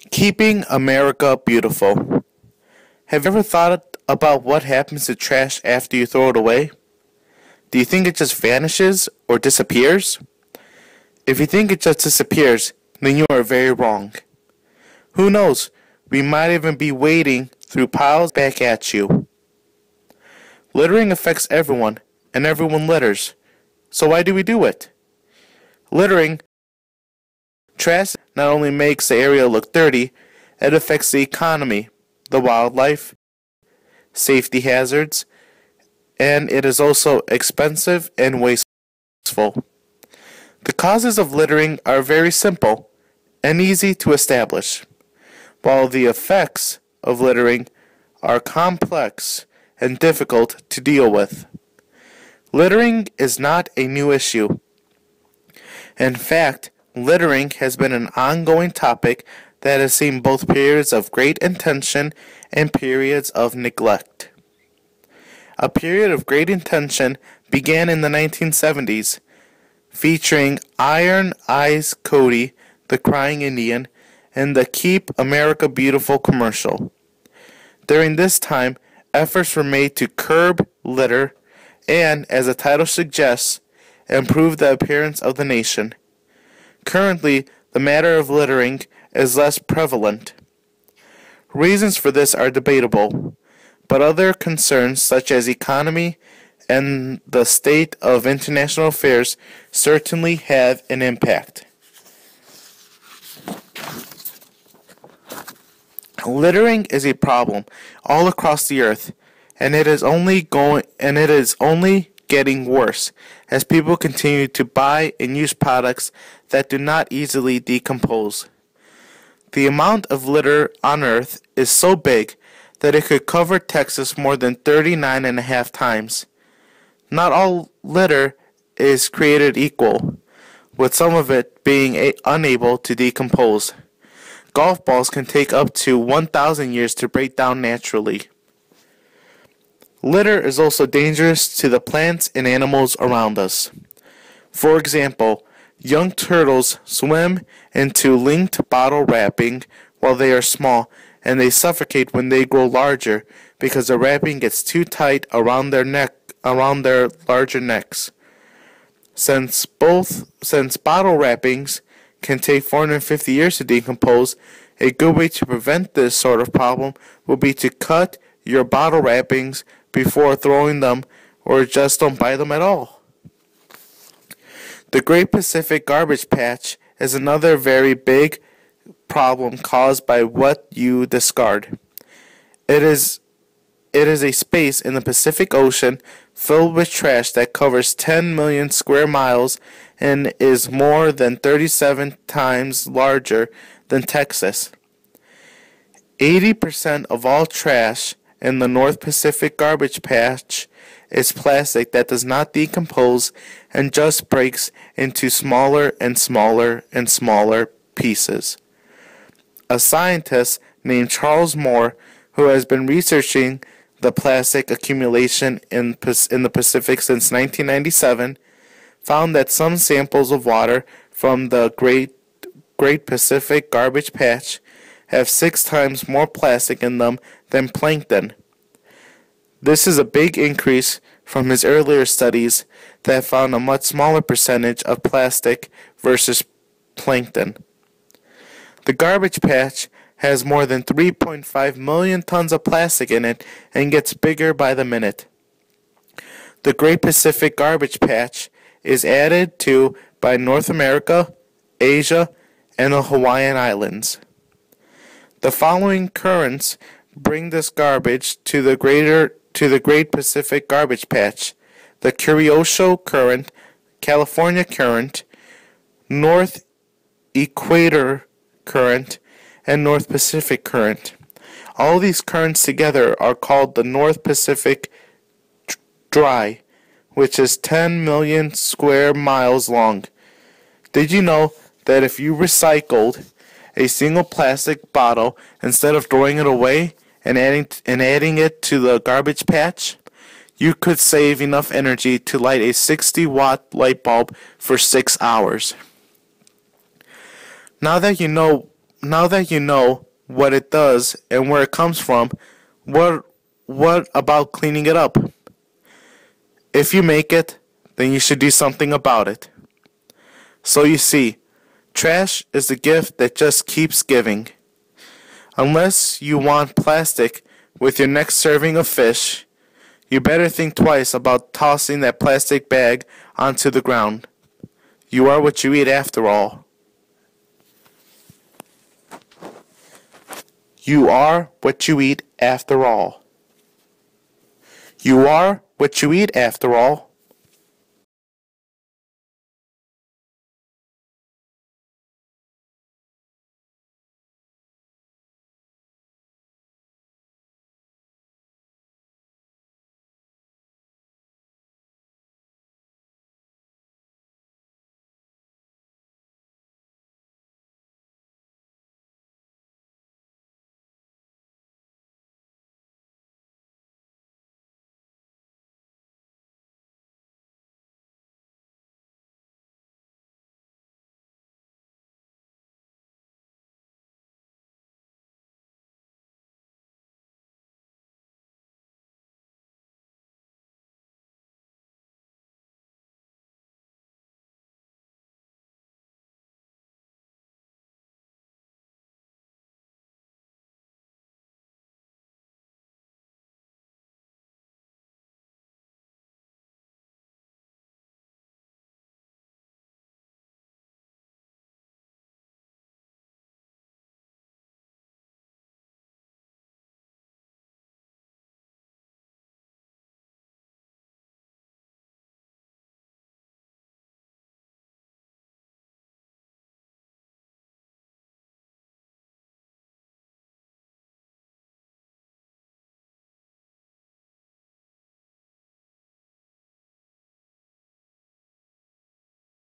Keeping America beautiful. Have you ever thought about what happens to trash after you throw it away? Do you think it just vanishes or disappears? If you think it just disappears, then you are very wrong. Who knows? We might even be wading through piles back at you. Littering affects everyone, and everyone litters. So why do we do it? Littering, trash not only makes the area look dirty, it affects the economy, the wildlife, safety hazards, and it is also expensive and wasteful. The causes of littering are very simple and easy to establish, while the effects of littering are complex and difficult to deal with. Littering is not a new issue. In fact, littering has been an ongoing topic that has seen both periods of great intention and periods of neglect. A period of great intention began in the 1970s, featuring Iron Eyes Cody, the Crying Indian, and the Keep America Beautiful commercial. During this time, efforts were made to curb litter and, as the title suggests, improve the appearance of the nation. Currently, the matter of littering is less prevalent. Reasons for this are debatable, but other concerns such as economy and the state of international affairs certainly have an impact. Littering is a problem all across the earth, and it is only getting worse as people continue to buy and use products that do not easily decompose. The amount of litter on Earth is so big that it could cover Texas more than 39.5 times. Not all litter is created equal, with some of it being unable to decompose. Golf balls can take up to 1,000 years to break down naturally. Litter is also dangerous to the plants and animals around us. For example, young turtles swim into linked bottle wrapping while they are small, and they suffocate when they grow larger because the wrapping gets too tight around their larger necks. Since bottle wrappings can take 450 years to decompose, a good way to prevent this sort of problem would be to cut your bottle wrappings before throwing them, or just don't buy them at all. The Great Pacific Garbage Patch is another very big problem caused by what you discard. It is a space in the Pacific Ocean filled with trash that covers 10 million square miles and is more than 37 times larger than Texas. 80% of all trash in the North Pacific Garbage Patch is plastic that does not decompose and just breaks into smaller and smaller and smaller pieces. A scientist named Charles Moore, who has been researching the plastic accumulation in the Pacific since 1997, found that some samples of water from the Great Pacific Garbage Patch have 6 times more plastic in them than plankton. This is a big increase from his earlier studies that found a much smaller percentage of plastic versus plankton. The garbage patch has more than 3.5 million tons of plastic in it and gets bigger by the minute. The Great Pacific Garbage Patch is added to by North America, Asia, and the Hawaiian Islands. The following currents bring this garbage to the Great Pacific Garbage Patch: the Kuroshio Current, California Current, North Equator Current, and North Pacific Current. All these currents together are called the North Pacific Dry, which is 10 million square miles long. Did you know that if you recycled a single plastic bottle, instead of throwing it away and adding it to the garbage patch, you could save enough energy to light a 60-watt light bulb for 6 hours? Now that you know Now that you know what it does and where it comes from, what what about cleaning it up? If you make it, then you should do something about it. So you see, trash is a gift that just keeps giving. Unless you want plastic with your next serving of fish, you better think twice about tossing that plastic bag onto the ground. You are what you eat after all. You are what you eat after all. You are what you eat after all.